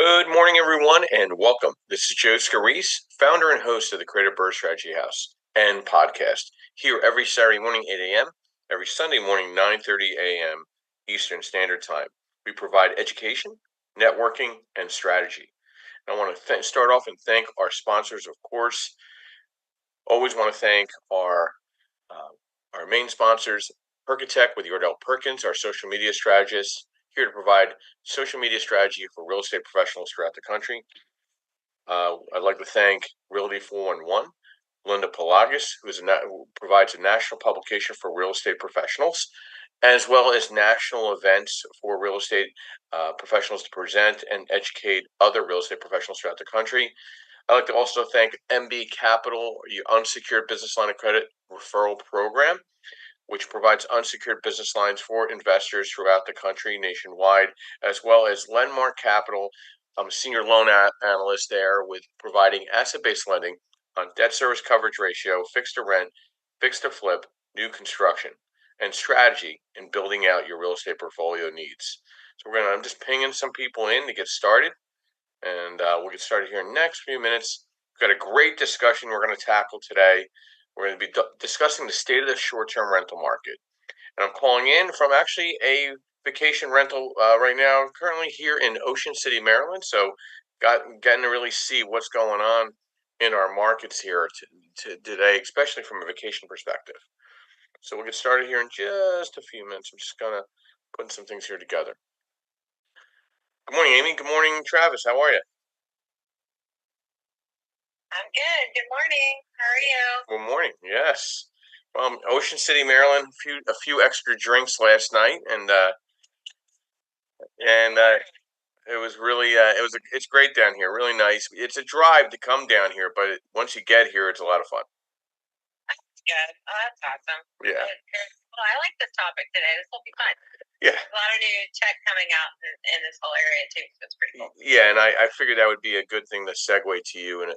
Good morning, everyone, and welcome. This is Joe Scarice, founder and host of the Creative BRRRR Strategy House and podcast, here every Saturday morning, 8 a.m., every Sunday morning, 9:30 a.m. Eastern Standard Time. We provide education, networking, and strategy. And I want to start off and thank our sponsors, of course. Always want to thank our main sponsors, Perkatech with Yordell Perkins, our social media strategist, here to provide social media strategy for real estate professionals throughout the country. I'd like to thank Realty 411, Linda Pelagas, who provides a national publication for real estate professionals, as well as national events for real estate professionals to present and educate other real estate professionals throughout the country. I'd like to also thank MB Capital, your unsecured business line of credit referral program, which provides unsecured business lines for investors throughout the country nationwide, as well as Lendmark Capital. I'm a senior loan analyst there with providing asset-based lending on debt service coverage ratio, fixed to rent, fixed to flip, new construction, and strategy in building out your real estate portfolio needs. So I'm just pinging some people in to get started, and we'll get started here in the next few minutes. We've got a great discussion we're going to tackle today. We're going to be discussing the state of the short-term rental market. And I'm calling in from actually a vacation rental right now, currently here in Ocean City, Maryland. So getting to really see what's going on in our markets here today, especially from a vacation perspective. So we'll get started here in just a few minutes. I'm just going to put some things here together. Good morning, Amy. Good morning, Travis. How are you? I'm good. Good morning. How are you? Good morning. Yes. Ocean City, Maryland. A few extra drinks last night, and it was really it's great down here. Really nice. It's a drive to come down here, but once you get here, it's a lot of fun. That's good. Oh, that's awesome. Yeah. Well, I like this topic today. This will be fun. Yeah. A lot of new tech coming out in this whole area too, so it's pretty cool. Yeah, and I figured that would be a good thing to segue to you, and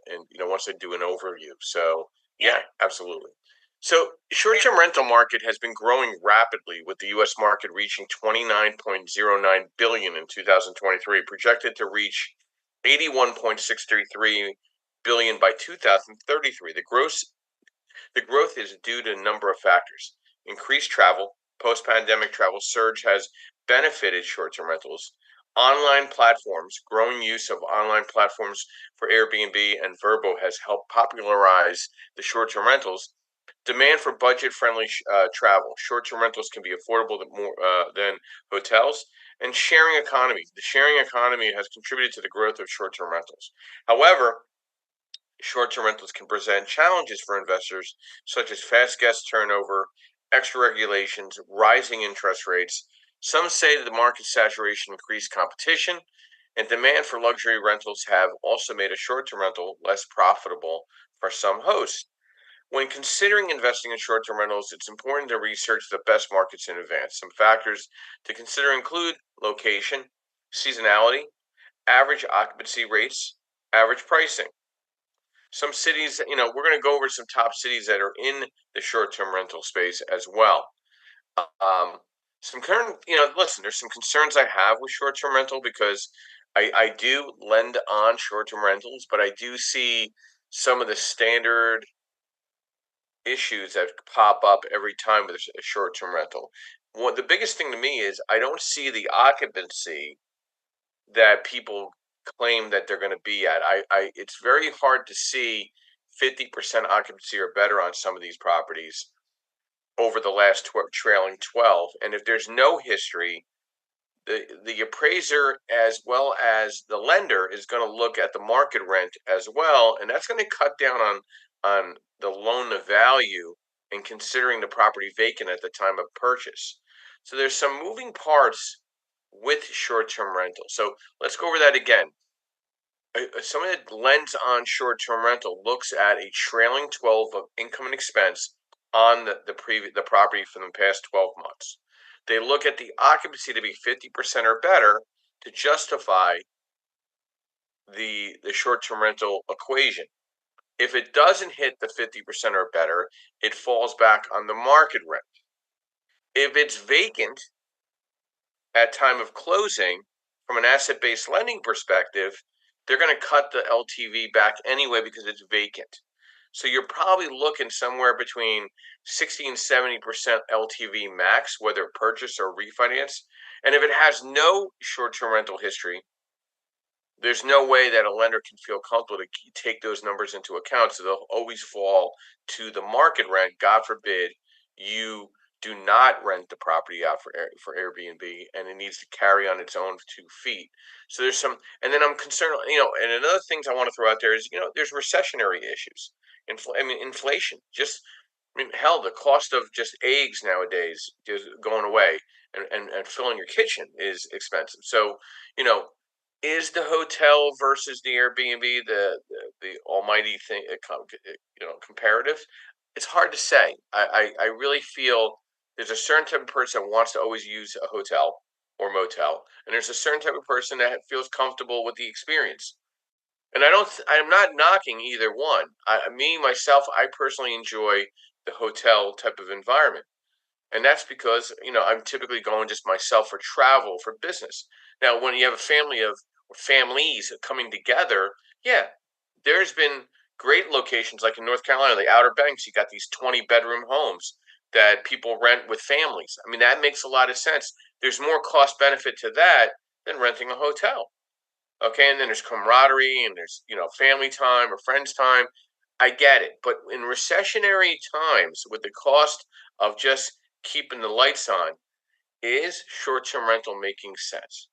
once I do an overview. So yeah, absolutely. So short-term rental market has been growing rapidly, with the U.S. market reaching $29.09 billion in 2023, projected to reach $81.633 billion by 2033. The growth is due to a number of factors. Increased travel, post-pandemic travel surge has benefited short-term rentals. Online platforms, growing use of online platforms for Airbnb and Vrbo has helped popularize the short-term rentals. Demand for budget-friendly travel. Short-term rentals can be affordable than hotels. And sharing economy. The sharing economy has contributed to the growth of short-term rentals. However, short-term rentals can present challenges for investors, such as fast guest turnover, extra regulations, rising interest rates. Some say that the market saturation increased competition, and demand for luxury rentals have also made a short-term rental less profitable for some hosts. When considering investing in short-term rentals, it's important to research the best markets in advance. Some factors to consider include location, seasonality, average occupancy rates, average pricing. Some cities, we're going to go over some top cities that are in the short-term rental space as well. Some current, listen, there's some concerns I have with short-term rental because I do lend on short-term rentals, but I do see some of the standard issues that pop up every time with a short-term rental. The biggest thing to me is I don't see the occupancy that people claim that they're going to be at. It's very hard to see 50% occupancy or better on some of these properties over the last trailing 12. And if there's no history, the appraiser as well as the lender is going to look at the market rent as well, and that's going to cut down on the loan to value and considering the property vacant at the time of purchase. So there's some moving parts with short-term rental. So let's go over that again. Someone that lends on short-term rental looks at a trailing 12 of income and expense on the property for the past 12 months. They look at the occupancy to be 50% or better to justify the short-term rental equation. If it doesn't hit the 50% or better, it falls back on the market rent. If it's vacant at time of closing, from an asset-based lending perspective, they're going to cut the LTV back anyway because it's vacant. So you're probably looking somewhere between 60 and 70% LTV max, whether purchase or refinance. And if it has no short-term rental history, there's no way that a lender can feel comfortable to take those numbers into account. So they'll always fall to the market rent. God forbid you do not rent the property out for Airbnb, and it needs to carry on its own 2 feet. So there's some, and then I'm concerned, and another things I want to throw out there is, there's recessionary issues. Inflation. Just, hell, the cost of just eggs nowadays is going away, and filling your kitchen is expensive. So, you know, is the hotel versus the Airbnb the almighty thing, comparative? It's hard to say. I really feel there's a certain type of person that wants to always use a hotel or motel, and there's a certain type of person that feels comfortable with the experience. And I'm not knocking either one. Me myself, I personally enjoy the hotel type of environment, and that's because I'm typically going just myself for travel for business. Now, when you have a family of families coming together, yeah, there's been great locations like in North Carolina, the Outer Banks. You got these 20-bedroom homes that people rent with families. I mean, that makes a lot of sense. There's more cost benefit to that than renting a hotel. Okay, and then there's camaraderie and there's family time or friends time. I get it, but in recessionary times, with the cost of just keeping the lights on, is short-term rental making sense?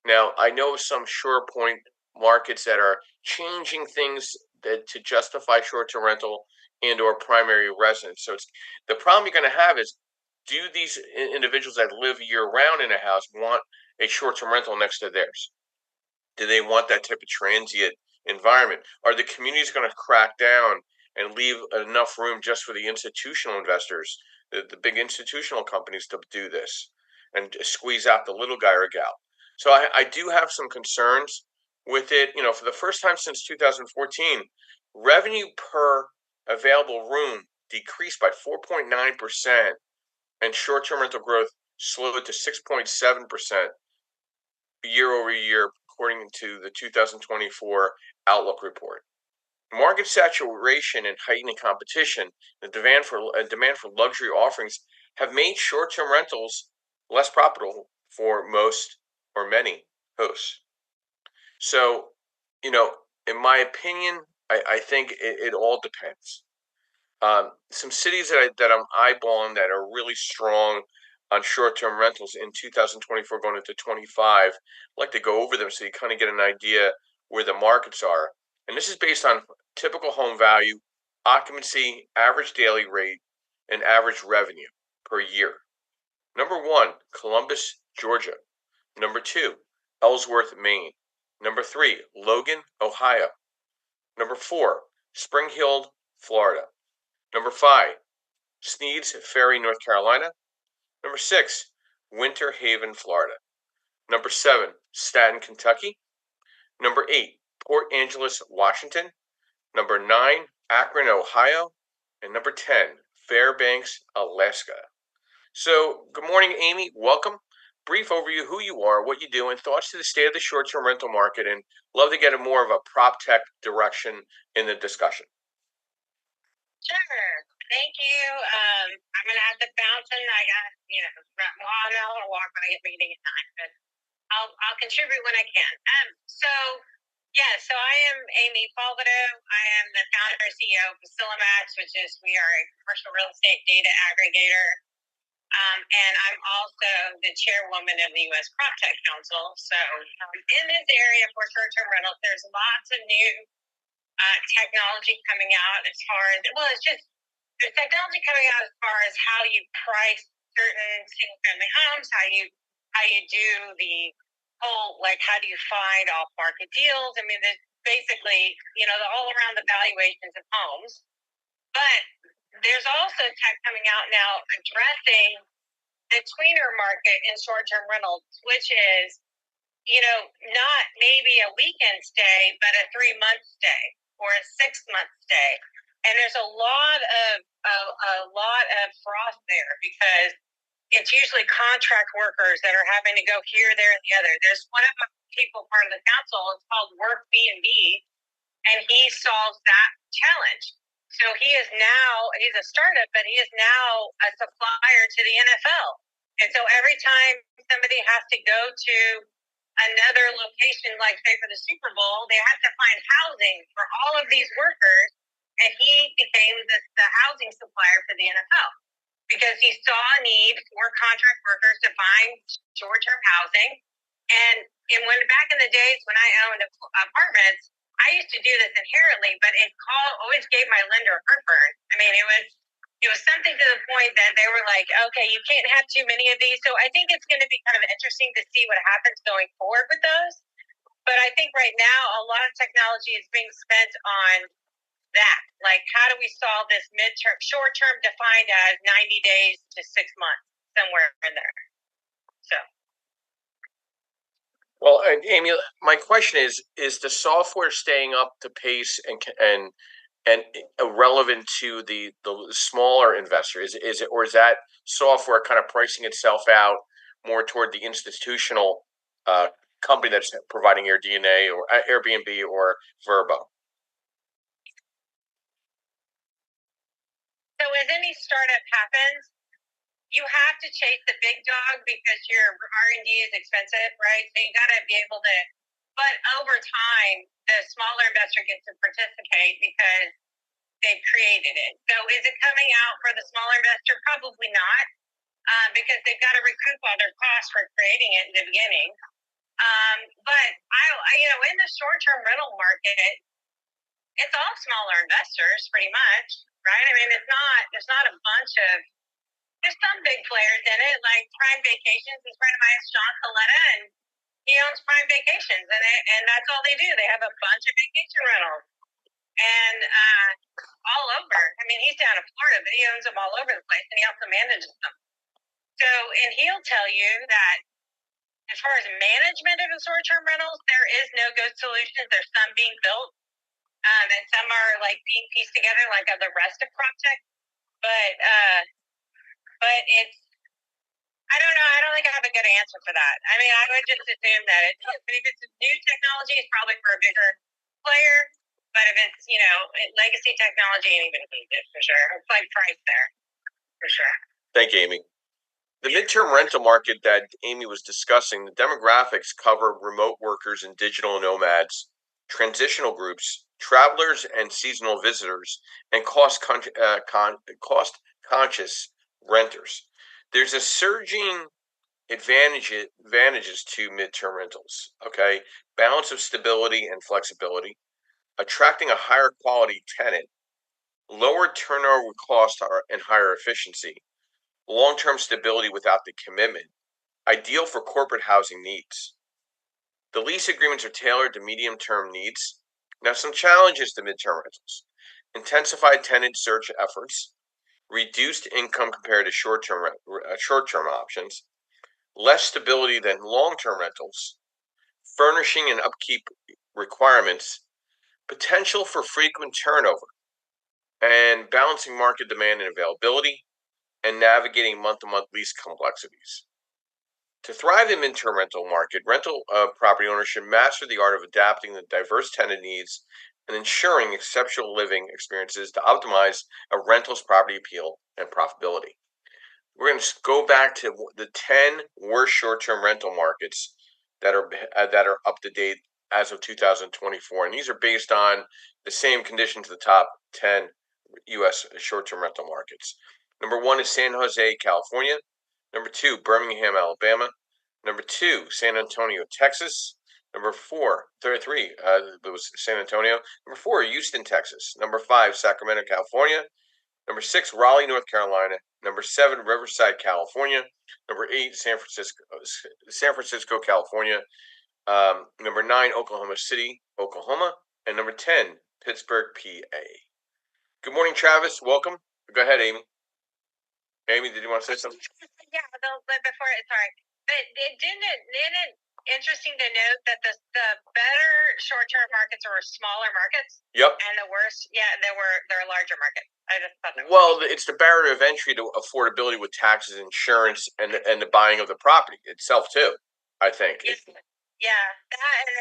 Now, I know some sure point markets that are changing things to justify short-term rental and or primary residence. So it's the problem you're going to have is, do these individuals that live year-round in a house want a short-term rental next to theirs? Do they want that type of transient environment? Are the communities going to crack down and leave enough room just for the institutional investors, the big institutional companies, to do this and squeeze out the little guy or gal? So I do have some concerns with it. For the first time since 2014, revenue per available room decreased by 4.9%, and short-term rental growth slowed to 6.7% year over year, according to the 2024 Outlook report. Market saturation and heightened competition, the demand for luxury offerings, have made short-term rentals less profitable for most or many hosts. So, in my opinion, I think it all depends. Some cities that I'm eyeballing that are really strong on short-term rentals in 2024 going into 25. I'd like to go over them so you kind of get an idea where the markets are. And this is based on typical home value, occupancy, average daily rate, and average revenue per year. Number one, Columbus, Georgia. Number two, Ellsworth, Maine. Number three, Logan, Ohio. Number four, Spring Hill, Florida. Number five, Sneads Ferry, North Carolina. Number six, Winter Haven, Florida. Number seven, Staten, Kentucky. Number eight, Port Angeles, Washington. Number nine, Akron, Ohio. And number 10, Fairbanks, Alaska. So, good morning, Amy. Welcome. Brief overview who you are, what you do, and thoughts to the state of the short-term rental market. And love to get a more of a prop tech direction in the discussion. Sure. Thank you. I'm going to have to bounce in. I got, I'm going to walk when I get meeting at 9, but I'll contribute when I can. So I am Amy Falvado. I am the founder and CEO of Facilimax, which is, we are a commercial real estate data aggregator. And I'm also the chairwoman of the U.S. PropTech Council. So in this area for short-term rentals, there's lots of new technology coming out as far as, it's just there's technology coming out as far as how you price certain single-family homes, how you do the whole, like, how do you find off-market deals? I mean, there's basically, all around the valuations of homes. But there's also tech coming out now addressing the tweener market in short-term rentals, which is, not maybe a weekend stay, but a 3-month stay or a 6-month stay. And there's a lot of froth there because it's usually contract workers that are having to go here, there, and the other. There's one of the people part of the council. It's called Work B&B, and he solves that challenge. So he's a startup, but he is now a supplier to the NFL. And so every time somebody has to go to another location, like say for the Super Bowl, they have to find housing for all of these workers. And he became the housing supplier for the NFL because he saw a need for contract workers to find short-term housing. And when back in the days when I owned apartments, I used to do this inherently, but always gave my lender heartburn. I mean, it was something to the point that they were like, okay, you can't have too many of these. So I think it's going to be kind of interesting to see what happens going forward with those. But I think right now a lot of technology is being spent on that. Like, how do we solve this midterm, short term defined as 90 days to 6 months, somewhere in there. So. Well, and Amy, my question is the software staying up to pace and relevant to the smaller investor? Is it, or is that software kind of pricing itself out more toward the institutional company that's providing AirDNA or Airbnb or Verbo? So as any startup happens, you have to chase the big dog because your R&D is expensive, right? So you got to be able to. But over time, the smaller investor gets to participate because they've created it. So is it coming out for the smaller investor? Probably not, because they've got to recoup all their costs for creating it in the beginning. But in the short-term rental market, it's all smaller investors, pretty much, right? I mean, there's not a bunch of. There's some big players in it, like Prime Vacations. This friend of mine is John Coletta, and he owns Prime Vacations, and that's all they do. They have a bunch of vacation rentals, and all over. I mean, he's down in Florida, but he owns them all over the place, and he also manages them. So, and he'll tell you that as far as management of the short-term rentals, there is no good solutions. There's some being built, and some are like being pieced together, like the rest of PropTech. But it's. I don't know. I don't think I have a good answer for that. I mean, I would just assume that if it's new technology, it's probably for a bigger player. But if it's legacy technology, anybody needs it for sure. It's like price there for sure. Thank you, Amy. The midterm rental market that Amy was discussing, the demographics cover remote workers and digital nomads, transitional groups, travelers and seasonal visitors, and cost-conscious renters. There's a surging advantages to midterm rentals. Okay, balance of stability and flexibility, attracting a higher quality tenant, lower turnover cost and higher efficiency, long-term stability without the commitment, ideal for corporate housing needs. The lease agreements are tailored to medium-term needs. Now, some challenges to midterm rentals: intensified tenant search efforts, reduced income compared to short-term options, less stability than long-term rentals, furnishing and upkeep requirements, potential for frequent turnover, and balancing market demand and availability, and navigating month-to-month lease complexities. To thrive in the midterm rental market, rental property owners should master the art of adapting the diverse tenant needs and ensuring exceptional living experiences to optimize a rental's property appeal and profitability. We're going to go back to the 10 worst short-term rental markets that are up to date as of 2024, and these are based on the same conditions the top 10 U.S. short-term rental markets. Number 1 is San Jose, California. Number 2, Birmingham, Alabama. Number 2, San Antonio, Texas. Number 3 was San Antonio. Number 4, Houston, Texas. Number 5, Sacramento, California. Number 6, Raleigh, North Carolina. Number 7, Riverside, California. Number 8, San Francisco, California. Number 9, Oklahoma City, Oklahoma. And number 10, Pittsburgh, PA. Good morning, Travis. Welcome. Go ahead, Amy. Amy, did you want to say something? Yeah, before sorry, but it didn't interesting to note that the better short-term markets were smaller markets. Yep. And the worst, they're larger markets. I just thought that. Well, it's the barrier of entry to affordability with taxes, insurance, and the buying of the property itself too. I think. Yeah, that and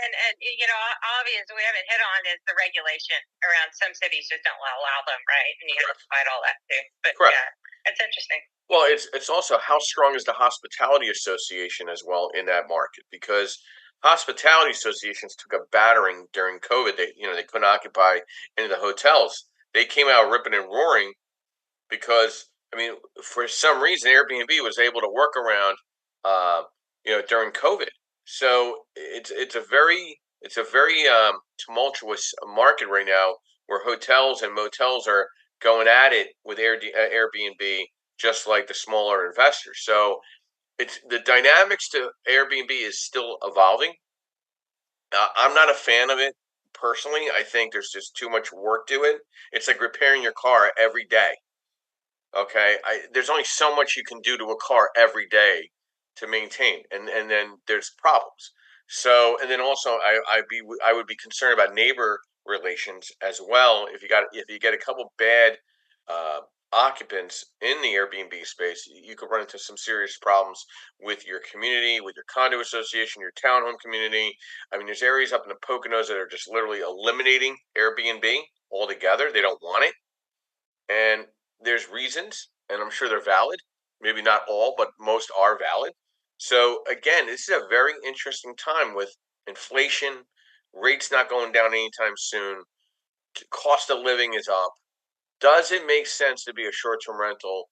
obviously we haven't hit on is the regulation around some cities just don't allow them, right? And you have to fight all that too. But Correct. yeah, it's interesting. Well, it's also how strong is the hospitality association as well in that market, because hospitality associations took a battering during COVID. They couldn't occupy any of the hotels. They came out ripping and roaring because for some reason Airbnb was able to work around during COVID. So it's a very tumultuous market right now where hotels and motels are going at it with Airbnb, just like the smaller investors. So it's the dynamics to Airbnb is still evolving. I'm not a fan of it personally. I think there's just too much work to it. It's like repairing your car every day. Okay, there's only so much you can do to a car every day to maintain, and then there's problems. So, and then also, I would be concerned about neighbor relations as well. If you get a couple bad uh, occupants in the Airbnb space, you could run into some serious problems with your community, with your condo association, your townhome community. There's areas up in the Poconos that are just literally eliminating Airbnb altogether. They don't want it, and there's reasons, and I'm sure they're valid. Maybe not all, but most are valid. So again, this is a very interesting time with inflation, rates not going down anytime soon, cost of living is up. Does it make sense to be a short-term rental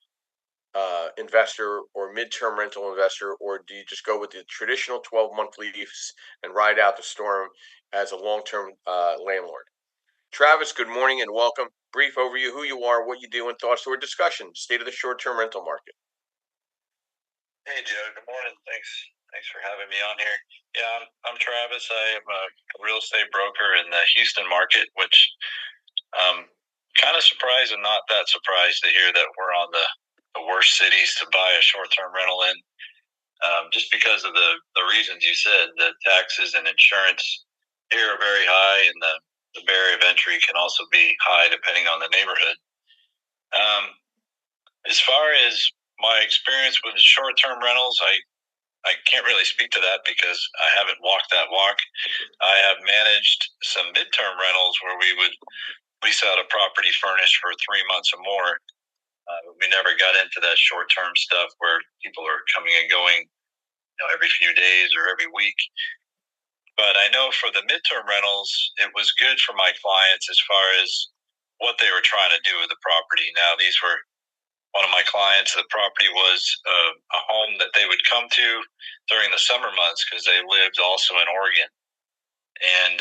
investor or mid-term rental investor, or do you just go with the traditional 12-month lease and ride out the storm as a long-term landlord? Travis, good morning and welcome. Brief overview, who you are, what you do, and thoughts to our discussion. State of the short-term rental market. Hey, Joe. Good morning. Thanks for having me on here. Yeah, I'm Travis. I am a real estate broker in the Houston market, which kind of surprised and not that surprised to hear that we're on the worst cities to buy a short-term rental in, just because of the reasons you said. The taxes and insurance here are very high, and the barrier of entry can also be high depending on the neighborhood. As far as my experience with the short-term rentals, I can't really speak to that because I haven't walked that walk. I have managed some midterm rentals where we would lease out a property furnished for 3 months or more. We never got into that short-term stuff where people are coming and going, every few days or every week. But I know for the midterm rentals, it was good for my clients as far as what they were trying to do with the property. Now, these were one of my clients. The property was a home that they would come to during the summer months because they lived also in Oregon. And,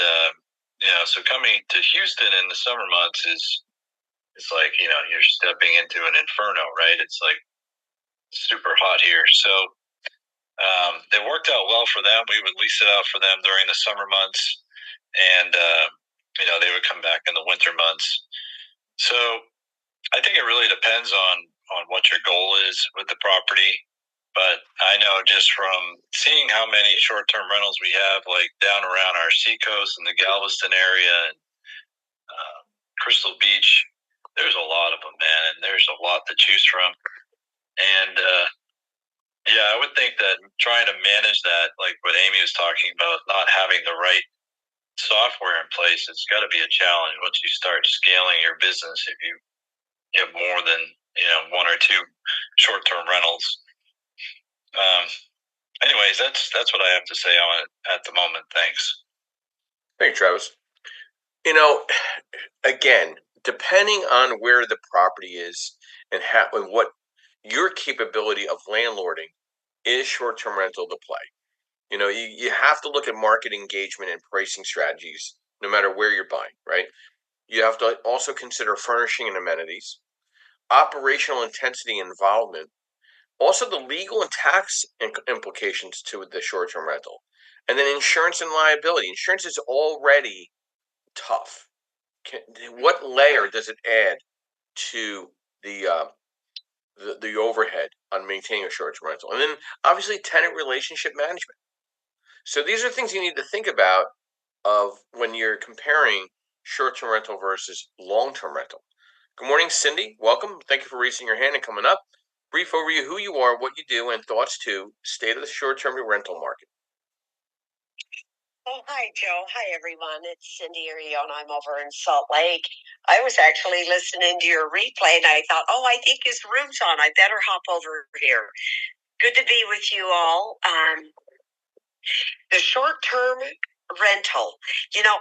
so coming to Houston in the summer months it's like, you're stepping into an inferno, right? It's like super hot here. So it worked out well for them. We would lease it out for them during the summer months, and they would come back in the winter months. So I think it really depends on what your goal is with the property. But I know just from seeing how many short-term rentals we have, like down around our seacoast in the Galveston area and Crystal Beach, there's a lot of them, man, and there's a lot to choose from. And I would think that trying to manage that, like what Amy was talking about, not having the right software in place, it's got to be a challenge once you start scaling your business. If you have more than one or two short-term rentals. Anyways, that's what I have to say on it at the moment. Thanks. Thanks, Travis. Again, depending on where the property is and what your capability of landlording is short-term rental to play. You have to look at market engagement and pricing strategies no matter where you're buying, right? You have to also consider furnishing and amenities, operational intensity and involvement, also the legal and tax implications to the short-term rental, and then insurance and liability. Insurance is already tough. What layer does it add to the overhead on maintaining a short-term rental? And then obviously tenant relationship management. So these are things you need to think about of when you're comparing short-term rental versus long-term rental. Good morning, Cindy. Welcome. Thank you for raising your hand and coming up. Brief overview: who you are, what you do, and thoughts to state of the short-term rental market. Oh, hi, Joe. Hi, everyone. It's Cindy Arion. I'm over in Salt Lake. I was actually listening to your replay, and I thought, oh, I think his room's on. I better hop over here. Good to be with you all. The short-term rental.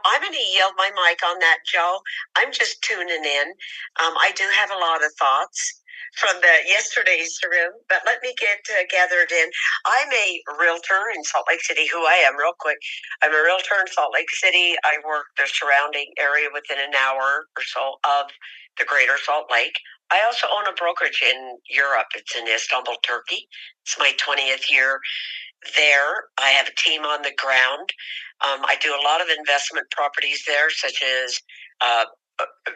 I'm going to yield my mic on that, Joe. I'm just tuning in. I do have a lot of thoughts from yesterday's room, but let me get gathered in. I'm a realtor in Salt Lake City. Who I am, real quick. I'm a realtor in Salt Lake City. I work the surrounding area within an hour or so of the greater Salt Lake. I also own a brokerage in Europe. It's in Istanbul, Turkey. It's my 20th year there. I have a team on the ground. I do a lot of investment properties there, such as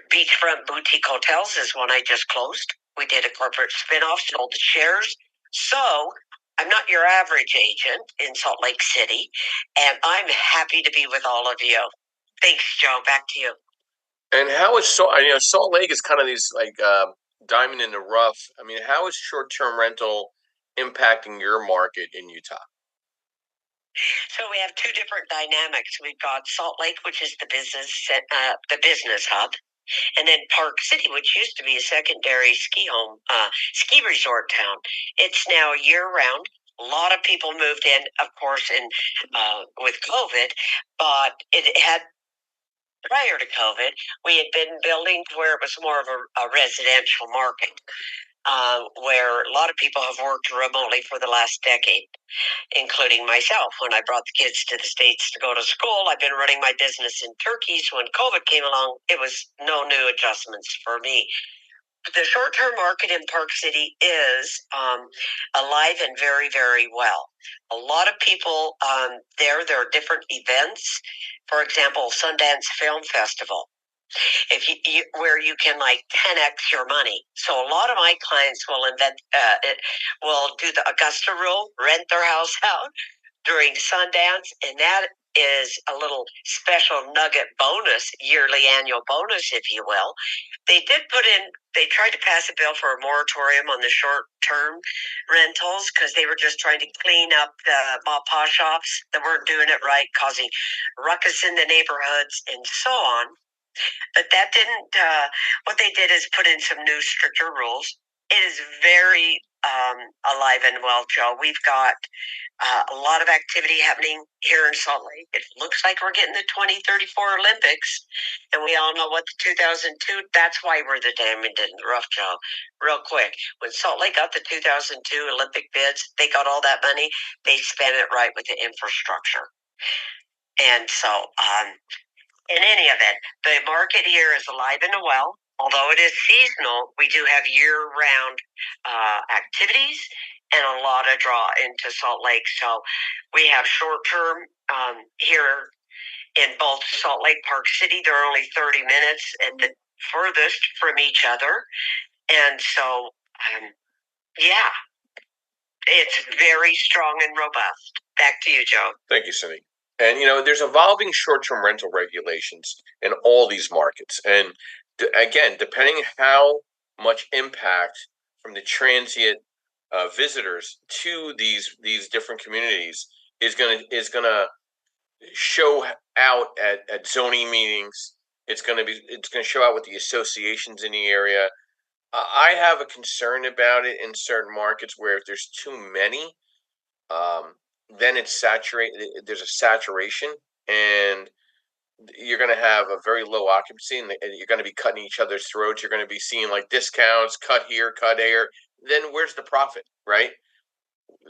beachfront boutique hotels is one I just closed. We did a corporate spinoff, sold the shares. So I'm not your average agent in Salt Lake City, and I'm happy to be with all of you. Thanks, Joe. Back to you. And how is Salt Lake is kind of these like diamond in the rough. I mean, how is short-term rental impacting your market in Utah? So we have two different dynamics. We've got Salt Lake, which is the business hub, and then Park City, which used to be a secondary ski resort town. It's now year round. A lot of people moved in, of course, with COVID, but it had prior to COVID, we had been building where it was more of a residential market, where a lot of people have worked remotely for the last decade, including myself. When I brought the kids to the States to go to school, I've been running my business in Turkey. So when COVID came along, it was no new adjustments for me. The short-term market in Park City is alive and very, very well. A lot of people there are different events. For example, Sundance Film Festival, where you can like 10x your money. So a lot of my clients will do the Augusta rule, rent their house out during Sundance, and that is a little special nugget bonus, yearly annual bonus, if you will. They tried to pass a bill for a moratorium on the short-term rentals because they were just trying to clean up the mom-and-pop shops that weren't doing it right, causing ruckus in the neighborhoods and so on. But that didn't, what they did is put in some new stricter rules. It is very alive and well, Joe. We've got a lot of activity happening here in Salt Lake. It looks like we're getting the 2034 Olympics. And we all know what the 2002, that's why we're the diamond in the rough, Joe. Real quick, when Salt Lake got the 2002 Olympic bids, they got all that money. They spent it right with the infrastructure. And so, in any event, the market here is alive and well. Although it is seasonal, we do have year-round activities and a lot of draw into Salt Lake. So we have short-term here in both Salt Lake, Park City. They're only 30 minutes at the furthest from each other. And so, yeah, it's very strong and robust. Back to you, Joe. Thank you, Cindy. And there's evolving short-term rental regulations in all these markets, and again, depending how much impact from the transient visitors to these different communities is gonna show out at zoning meetings. It's gonna show out with the associations in the area. I have a concern about it in certain markets where if there's too many, then it's saturated. There's a saturation, and you're going to have a very low occupancy, and you're going to be cutting each other's throats. You're going to be seeing like discounts, cut here, cut there. Then where's the profit, right?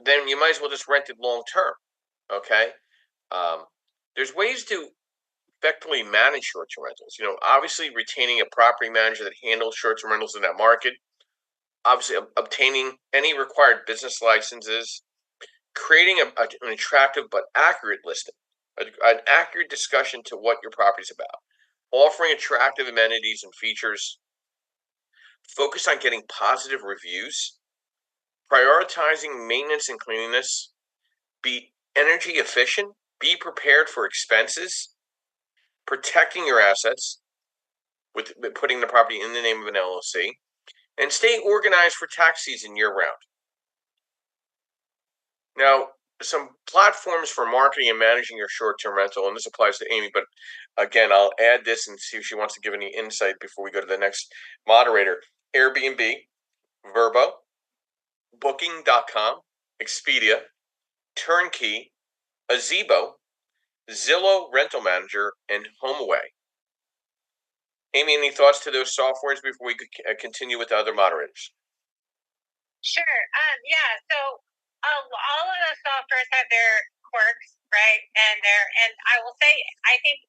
Then you might as well just rent it long term. Okay. There's ways to effectively manage short-term rentals. Obviously retaining a property manager that handles short-term rentals in that market. Obviously, obtaining any required business licenses, creating an attractive but accurate listing, an accurate discussion to what your property is about, offering attractive amenities and features, focus on getting positive reviews, prioritizing maintenance and cleanliness, be energy efficient, Be prepared for expenses, protecting your assets with putting the property in the name of an LLC, and stay organized for tax season year-round. Now, some platforms for marketing and managing your short-term rental, and this applies to Amy, but again, I'll add this and see if she wants to give any insight before we go to the next moderator. Airbnb, Vrbo, Booking.com, Expedia, Turnkey, Azebo, Zillow Rental Manager, and HomeAway. Amy, any thoughts to those softwares before we continue with the other moderators? Sure. Yeah. So all of the softwares have their quirks, right? And I will say, I think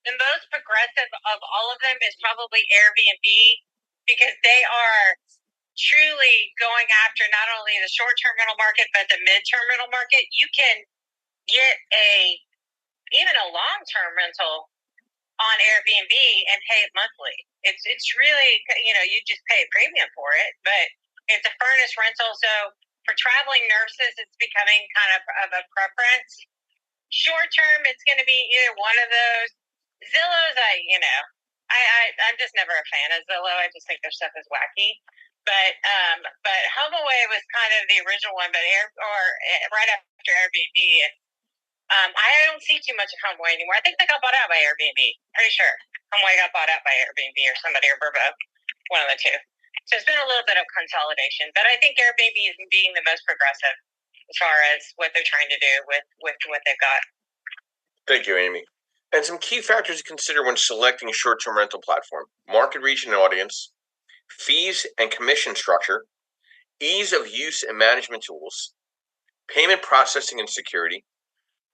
the most progressive of all of them is probably Airbnb, because they are truly going after not only the short-term rental market but the mid-term rental market. You can get even a long-term rental on Airbnb and pay it monthly. It's really, you just pay a premium for it, but it's a furnished rental. So for traveling nurses, it's becoming kind of a preference. Short term, it's going to be either one of those. Zillow's, I'm just never a fan of Zillow. I just think their stuff is wacky. But HomeAway was kind of the original one, but right after Airbnb. I don't see too much of HomeAway anymore. I think they got bought out by Airbnb. Pretty sure HomeAway got bought out by Airbnb or somebody, or Vrbo, one of the two. So it's been a little bit of consolidation, but I think Airbnb is being the most progressive as far as what they're trying to do with what they've got. Thank you, Amy. And some key factors to consider when selecting a short-term rental platform: market reach and audience, fees and commission structure, ease of use and management tools, payment processing and security,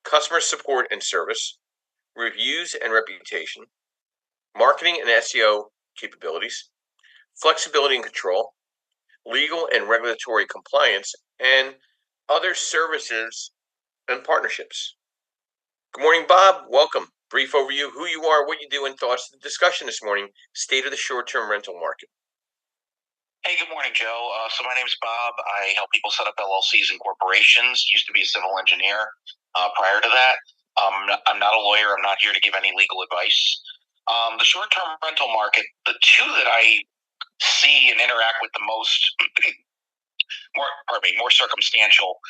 customer support and service, reviews and reputation, marketing and SEO capabilities, flexibility and control, legal and regulatory compliance, and other services and partnerships. Good morning, Bob. Welcome. Brief overview, who you are, what you do, and thoughts to the discussion this morning, state of the short-term rental market. Hey, good morning, Joe. So my name's Bob. I help people set up LLCs and corporations. Used to be a civil engineer prior to that. I'm not a lawyer. I'm not here to give any legal advice. The short-term rental market, the two that I see and interact with the most, more circumstantial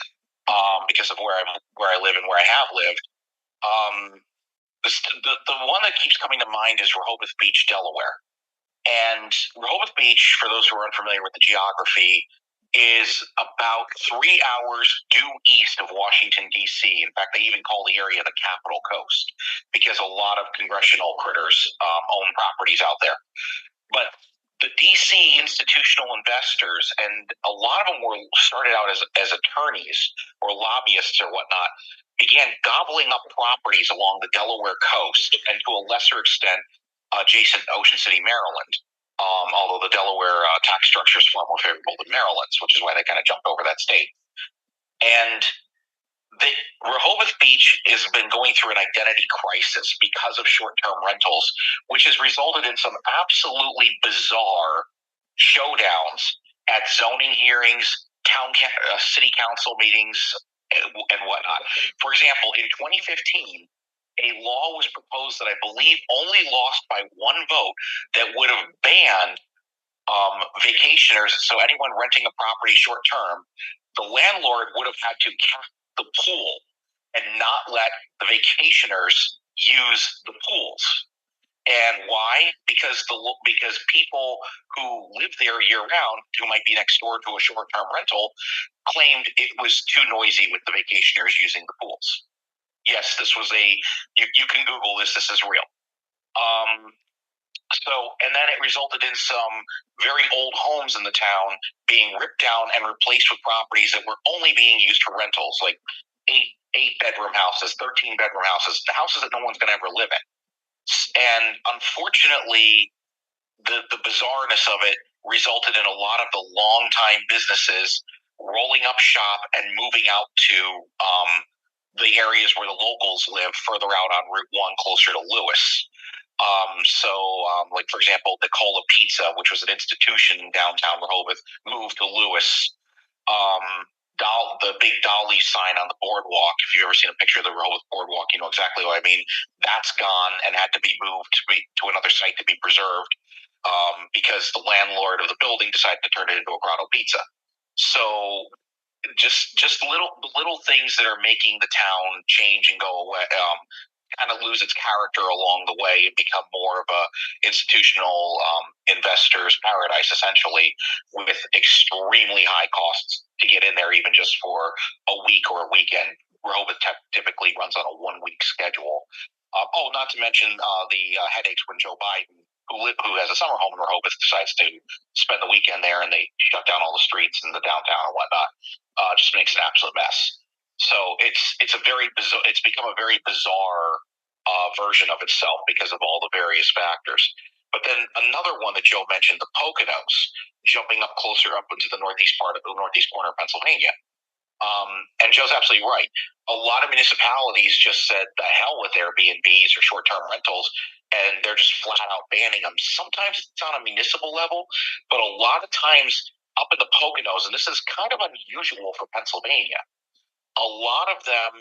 because of where I live and where I have lived. The one that keeps coming to mind is Rehoboth Beach, Delaware. And Rehoboth Beach, for those who are unfamiliar with the geography, is about 3 hours due east of Washington, D.C. In fact, they even call the area the Capital Coast because a lot of congressional critters own properties out there. But the D.C. institutional investors, and a lot of them started out as attorneys or lobbyists or whatnot, began gobbling up properties along the Delaware coast and to a lesser extent adjacent to Ocean City, Maryland. Although the Delaware tax structure is far more favorable than Maryland's, which is why they kind of jumped over that state. And Rehoboth Beach has been going through an identity crisis because of short-term rentals, which has resulted in some absolutely bizarre showdowns at zoning hearings, city council meetings, and whatnot. For example, in 2015, a law was proposed that I believe only lost by one vote that would have banned vacationers. So anyone renting a property short term, the landlord would have had to cap the pool and not let the vacationers use the pools. And why? Because people who live there year round, who might be next door to a short term rental, claimed it was too noisy with the vacationers using the pools. Yes, this was you can Google this. This is real. And then it resulted in some very old homes in the town being ripped down and replaced with properties that were only being used for rentals, like 8-bedroom houses, 13-bedroom houses, the houses that no one's going to ever live in. And unfortunately, the bizarreness of it resulted in a lot of the longtime businesses rolling up shop and moving out to the areas where the locals live, further out on Route 1, closer to Lewis. Like, for example, Nicola Pizza, which was an institution in downtown Rehoboth, moved to Lewis. the big dolly sign on the boardwalk. If you've ever seen a picture of the Rehoboth boardwalk, you know exactly what I mean. That's gone and had to be moved to another site to be preserved because the landlord of the building decided to turn it into a grotto pizza. So just little things that are making the town change and go away, kind of lose its character along the way and become more of a institutional investor's paradise, essentially, with extremely high costs to get in there, even just for a week or a weekend. Rehoboth typically runs on a 1 week schedule. Not to mention the headaches when Joe Biden, who has a summer home in Rehoboth, decides to spend the weekend there, and they shut down all the streets in the downtown and whatnot. Just makes an absolute mess. So it's a very bizarre. It's become a very bizarre version of itself because of all the various factors. But then another one that Joe mentioned, the Poconos, jumping up closer up into the northeast part of the northeast corner of Pennsylvania. And Joe's absolutely right. A lot of municipalities just said the hell with Airbnbs or short-term rentals, and they're just flat out banning them. Sometimes it's on a municipal level, but a lot of times up in the Poconos, and this is kind of unusual for Pennsylvania, a lot of them,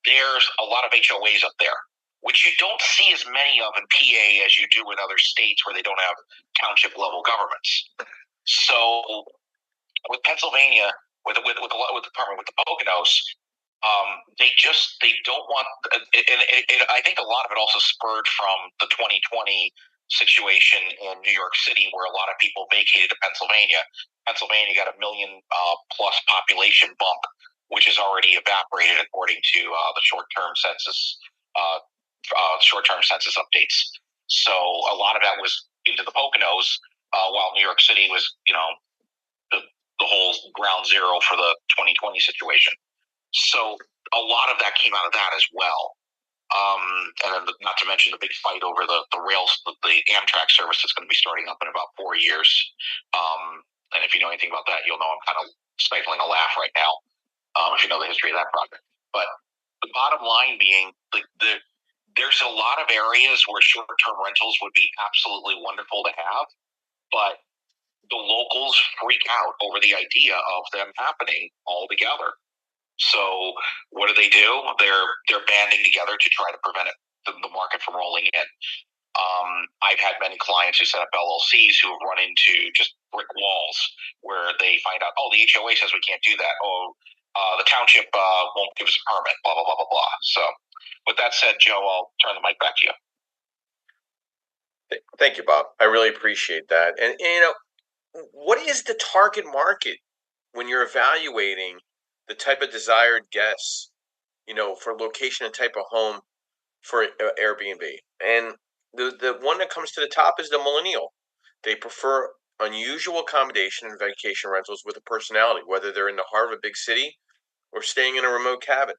there's a lot of HOAs up there, which you don't see as many of in PA as you do in other states where they don't have township level governments. So with Pennsylvania, with the department with the Poconos, they don't want, I think a lot of it also spurred from the 2020 situation in New York City, where a lot of people vacated to Pennsylvania. Pennsylvania got a million plus population bump, which is already evaporated according to the short-term census updates. So a lot of that was into the Poconos, while New York City was, the whole ground zero for the 2020 situation. So a lot of that came out of that as well. And then not to mention the big fight over the rails, the Amtrak service that's going to be starting up in about 4 years. And if you know anything about that, you'll know I'm kind of stifling a laugh right now, if you know the history of that project. But the bottom line being, there's a lot of areas where short-term rentals would be absolutely wonderful to have, but the locals freak out over the idea of them happening all together. So what do? They're banding together to try to prevent the market from rolling in. I've had many clients who set up LLCs who have run into just brick walls where they find out, the HOA says we can't do that. The township won't give us a permit, blah, blah, blah, blah, blah. So with that said, Joe, I'll turn the mic back to you. Thank you, Bob. I really appreciate that. And what is the target market when you're evaluating the type of desired guests, for location and type of home for Airbnb? And the one that comes to the top is the millennial. They prefer unusual accommodation and vacation rentals with a personality, whether they're in the heart of a big city or staying in a remote cabin.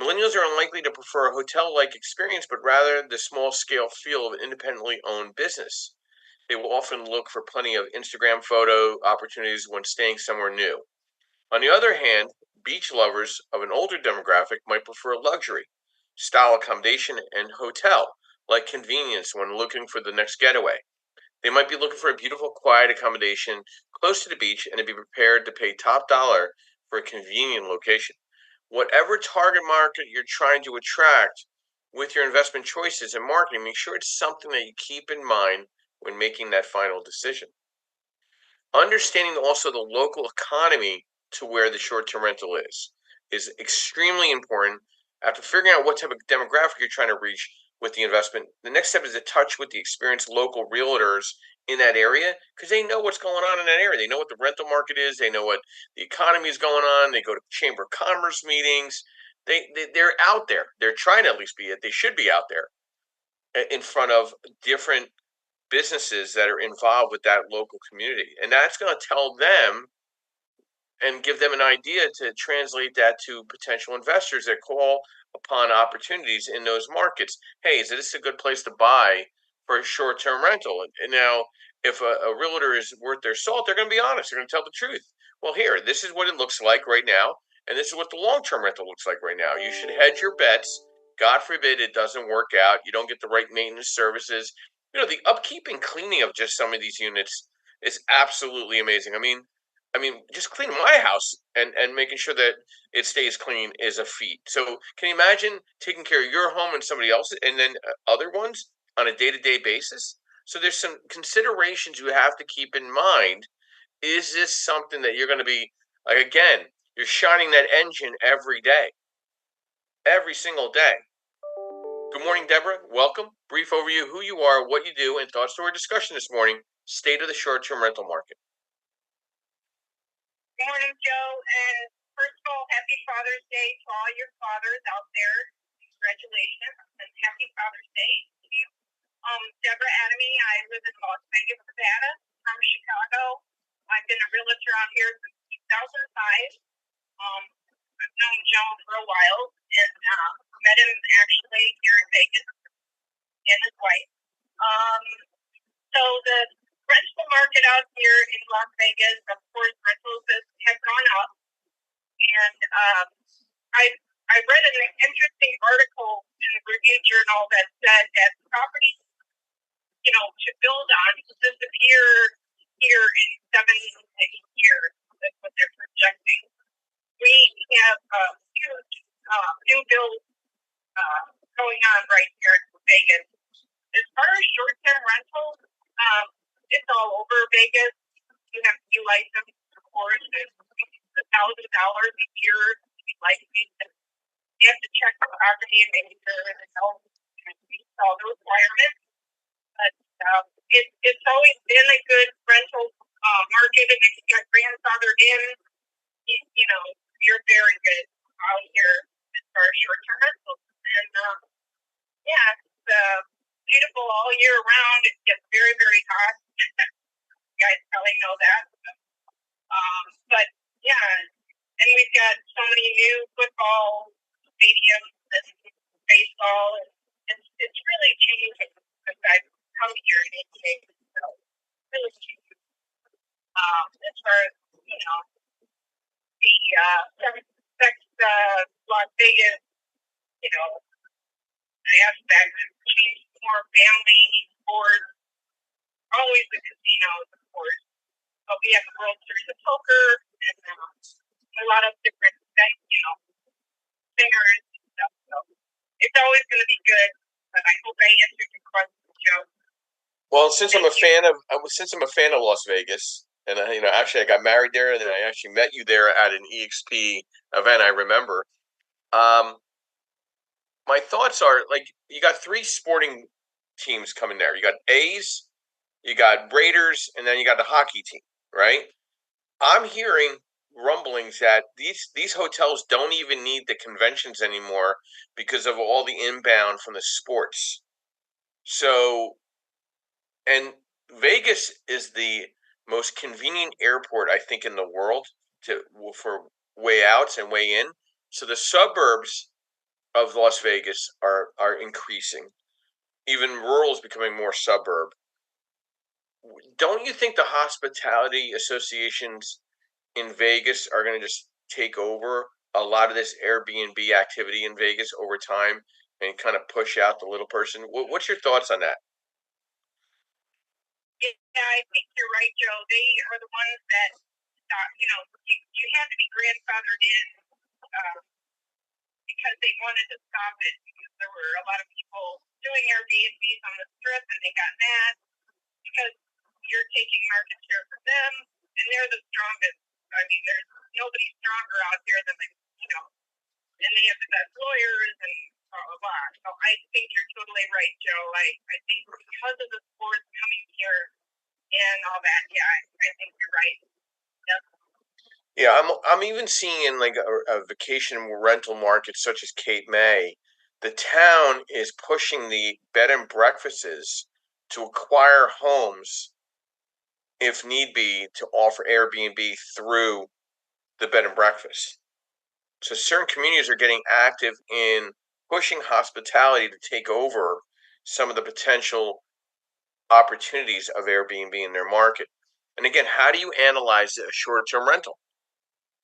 Millennials are unlikely to prefer a hotel-like experience, but rather the small-scale feel of an independently owned business. They will often look for plenty of Instagram photo opportunities when staying somewhere new. On the other hand, beach lovers of an older demographic might prefer luxury, style accommodation, and hotel, like convenience when looking for the next getaway. They might be looking for a beautiful, quiet accommodation close to the beach and to be prepared to pay top dollar for a convenient location. Whatever target market you're trying to attract with your investment choices and marketing, make sure it's something that you keep in mind when making that final decision. Understanding also the local economy to where the short-term rental is extremely important. After figuring out what type of demographic you're trying to reach with the investment, the next step is to touch with the experienced local realtors in that area, because they know what's going on in that area. They know what the rental market is. They know what the economy is going on. They go to chamber of commerce meetings. They're out there. They're trying to at least be it. They should be out there in front of different businesses that are involved with that local community. And that's going to tell them and give them an idea to translate that to potential investors that call upon opportunities in those markets. Hey, is this a good place to buy for a short-term rental? And now, if a realtor is worth their salt, they're going to be honest. They're going to tell the truth. Well, here, this is what it looks like right now, and this is what the long-term rental looks like right now. You should hedge your bets. God forbid it doesn't work out. You don't get the right maintenance services. The upkeep and cleaning of just some of these units is absolutely amazing. I mean, I mean, just cleaning my house and making sure that it stays clean is a feat. So, can you imagine taking care of your home and somebody else's, and then other ones on a day-to-day basis? So, there's some considerations you have to keep in mind. Is this something that you're going to be like? Again, you're shining that engine every single day. Good morning, Deborah. Welcome. Brief overview: who you are, what you do, and thoughts to our discussion this morning. State of the short-term rental market. Good morning, Joe. And first of all, happy Father's Day to all your fathers out there. Congratulations and happy Father's Day to you. Deborah Adamy, I live in Las Vegas, Nevada. From Chicago. I've been a realtor out here since 2005. I've known Joe for a while and met him actually here in Vegas and his wife. So the rental market out here in Las Vegas, of course, rentals have gone up. And I read an interesting article in the Review Journal that said that properties, to build on disappear here in 7 to 8 years. That's what they're projecting. We have a huge new build going on right here in Vegas. As far as short-term rentals, it's all over Vegas. You have to be licensed, of course. It's $1,000 a year to be licensed. You have to check the property and make sure that it meets all the requirements. But it's always been a good rental market, and if you got grandfathered in, you're very good out here as far as short-term rentals. And yeah, it's beautiful all year round. It gets very, very hot. You guys probably know that. But yeah, and we've got so many new football stadiums and baseball. And it's really changing since I've come here in 88. So really changing. As far as the Las Vegas, the aspect of change more family sports, always the casinos, of course. But we have the World Series of Poker and a lot of different singers and stuff. So it's always going to be good. But I hope I answered your question, Joe. Well, since I'm a fan of Las Vegas, and actually I got married there, and then I actually met you there at an EXP event. I remember. My thoughts are like you got 3 sporting teams coming there. You got A's, you got Raiders, and then you got the hockey team, right? I'm hearing rumblings that these hotels don't even need the conventions anymore because of all the inbound from the sports. So, and Vegas is the most convenient airport I think in the world for way outs and way in. So the suburbs of Las Vegas are increasing. Even rural is becoming more suburb. Don't you think the hospitality associations in Vegas are going to just take over a lot of this Airbnb activity in Vegas over time and kind of push out the little person? What's your thoughts on that? Yeah, I think you're right, Joe. They are the ones that, you had to be grandfathered in because they wanted to stop it because there were a lot of people doing Airbnbs on the strip and they got mad because you're taking market share from them and they're the strongest. I mean, there's nobody stronger out here than and they have the best lawyers and blah, blah, blah. So I think you're totally right, Joe. I think because of the sports coming here and all that, yeah, I think you're right. Yep. Yeah, I'm even seeing in like a vacation rental market such as Cape May, the town is pushing the bed and breakfasts to acquire homes if need be to offer Airbnb through the bed and breakfast. So certain communities are getting active in pushing hospitality to take over some of the potential opportunities of Airbnb in their market. And again, how do you analyze a short-term rental?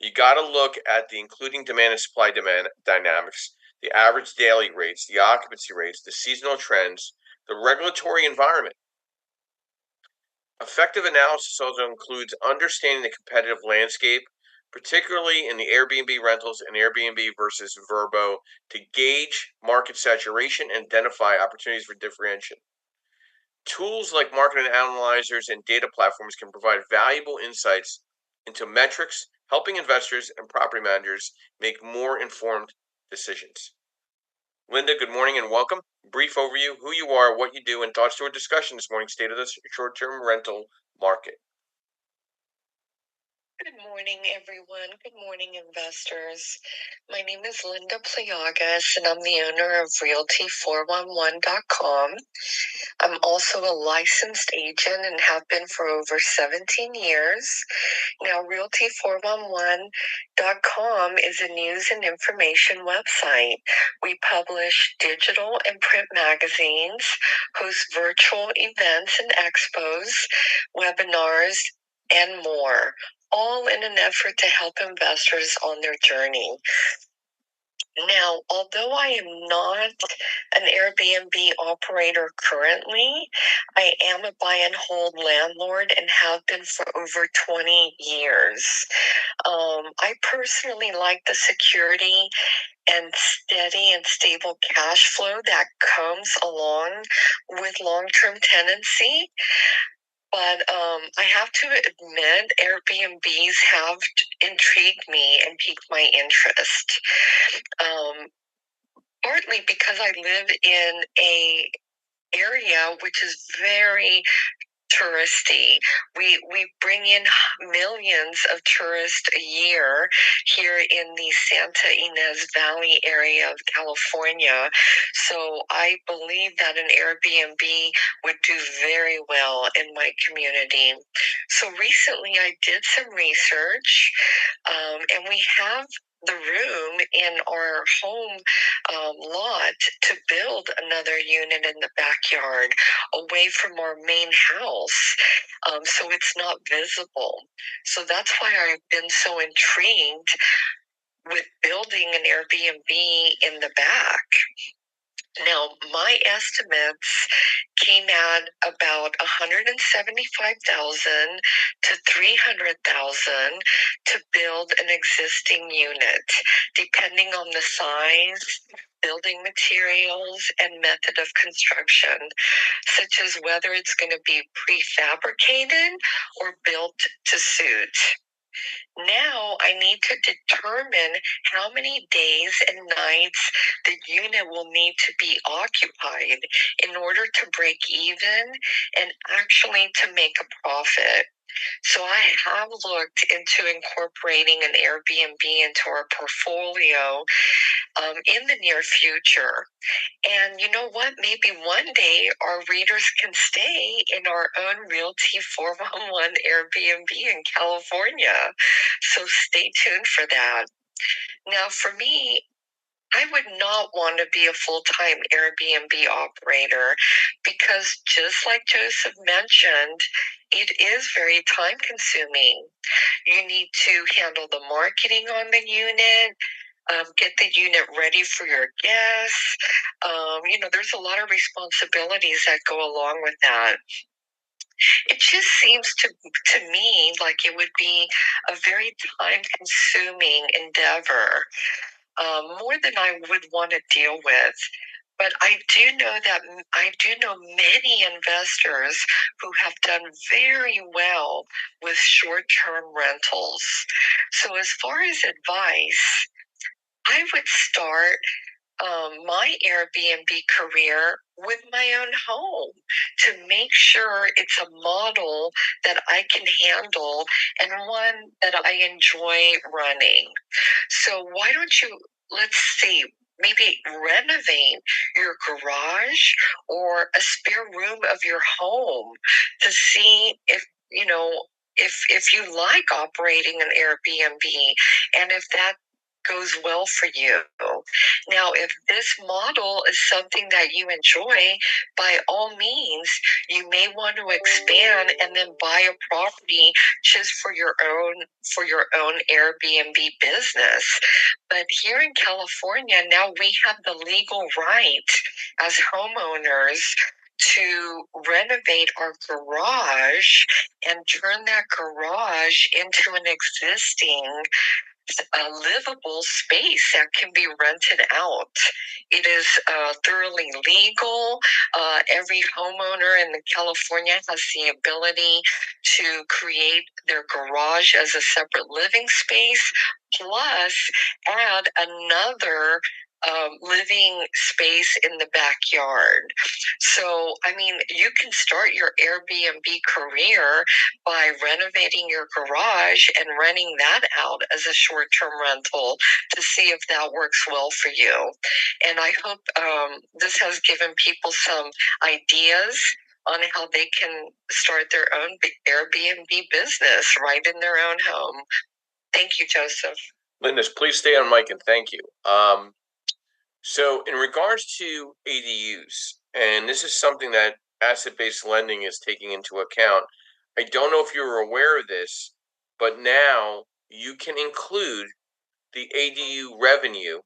You got to look at the including demand and supply demand dynamics, the average daily rates, the occupancy rates, the seasonal trends, the regulatory environment. Effective analysis also includes understanding the competitive landscape, particularly in the Airbnb rentals and Airbnb versus Vrbo, to gauge market saturation and identify opportunities for differentiation. Tools like market analyzers and data platforms can provide valuable insights into metrics, helping investors and property managers make more informed decisions. Linda, good morning and welcome. Brief overview, who you are, what you do, and thoughts to our discussion this morning, state of the short-term rental market. Good morning, everyone. Good morning, investors. My name is Linda Pliagas, and I'm the owner of Realty411.com. I'm also a licensed agent and have been for over 17 years. Now, Realty411.com is a news and information website. We publish digital and print magazines, host virtual events and expos, webinars, and more, all in an effort to help investors on their journey. Now, although I am not an Airbnb operator currently, I am a buy and hold landlord and have been for over 20 years. I personally like the security and steady and stable cash flow that comes along with long-term tenancy. But I have to admit, Airbnbs have intrigued me and piqued my interest. Partly because I live in a area which is very touristy. We bring in millions of tourists a year here in the Santa Ynez Valley area of California. So I believe that an Airbnb would do very well in my community. So recently I did some research, and we have the room in our home lot to build another unit in the backyard away from our main house, so it's not visible. So that's why I've been so intrigued with building an Airbnb in the back. Now, my estimates came at about $175,000 to $300,000 to build an existing unit, depending on the size, building materials, and method of construction, such as whether it's going to be prefabricated or built to suit. Now I need to determine how many days and nights the unit will need to be occupied in order to break even and actually to make a profit. So I have looked into incorporating an Airbnb into our portfolio in the near future. And you know what? Maybe one day our readers can stay in our own Realty 411 Airbnb in California. So stay tuned for that. Now, for me, I would not want to be a full-time Airbnb operator because, just like Joseph mentioned, it is very time-consuming. You need to handle the marketing on the unit, get the unit ready for your guests. There's a lot of responsibilities that go along with that. It just seems to me like it would be a very time-consuming endeavor, more than I would want to deal with. But I do know many investors who have done very well with short-term rentals. So as far as advice, I would start my Airbnb career with my own home to make sure it's a model that I can handle and one that I enjoy running. So why don't you, let's see, maybe renovate your garage or a spare room of your home to see if you like operating an Airbnb and if that goes well for you. Now, if this model is something that you enjoy, by all means, you may want to expand and then buy a property just for your own Airbnb business. But here in California, now we have the legal right as homeowners to renovate our garage and turn that garage into an existing a livable space that can be rented out. It is thoroughly legal. Every homeowner in California has the ability to create their garage as a separate living space, plus add another living space in the backyard. So, I mean, you can start your Airbnb career by renovating your garage and renting that out as a short term rental to see if that works well for you. And I hope this has given people some ideas on how they can start their own Airbnb business right in their own home. Thank you, Joseph. Lindis, please stay on mic and thank you. So, in regards to ADUs, and this is something that asset-based lending is taking into account. I don't know if you're aware of this, but now you can include the ADU revenue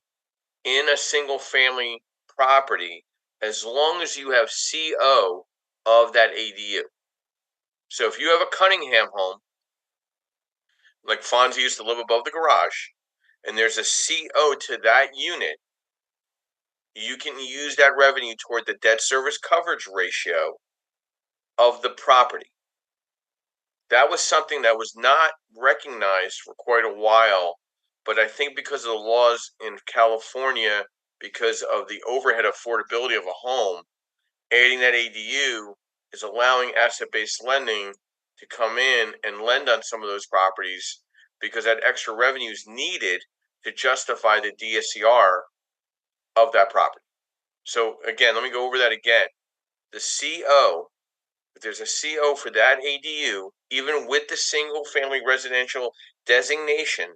in a single-family property as long as you have CO of that ADU. So, if you have a Cunningham home, like Fonzie used to live above the garage, and there's a CO to that unit, you can use that revenue toward the debt service coverage ratio of the property. That was something that was not recognized for quite a while, but I think because of the laws in California, because of the overhead affordability of a home, adding that ADU is allowing asset-based lending to come in and lend on some of those properties because that extra revenue is needed to justify the DSCR of that property. So again, let me go over that again. The CO, if there's a CO for that ADU, even with the single family residential designation,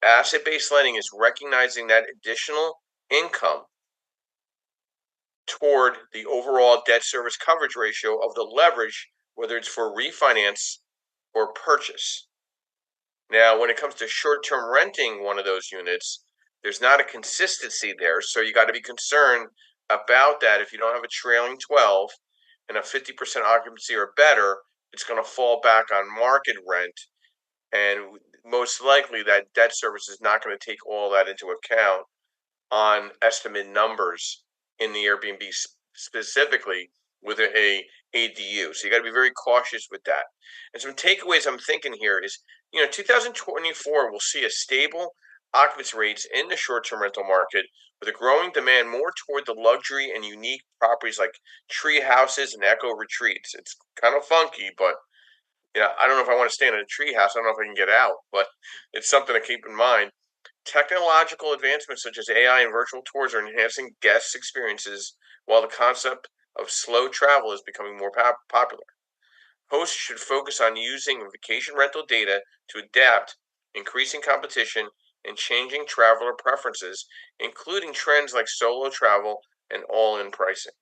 asset-based lending is recognizing that additional income toward the overall debt service coverage ratio of the leverage, whether it's for refinance or purchase. Now, when it comes to short-term renting one of those units, there's not a consistency there, so you got to be concerned about that. If you don't have a trailing 12 and a 50% occupancy or better, it's going to fall back on market rent, and most likely that debt service is not going to take all that into account on estimate numbers in the Airbnb specifically with a ADU. So you got to be very cautious with that. And some takeaways I'm thinking here is, 2024 will see a stable occupancy rates in the short-term rental market with a growing demand more toward the luxury and unique properties like tree houses and eco retreats. It's kind of funky, but I don't know if I want to stay in a tree house. I don't know if I can get out, but it's something to keep in mind. Technological advancements such as AI and virtual tours are enhancing guest experiences, while the concept of slow travel is becoming more popular. Hosts should focus on using vacation rental data to adapt increasing competition and changing traveler preferences, including trends like solo travel and all-in pricing.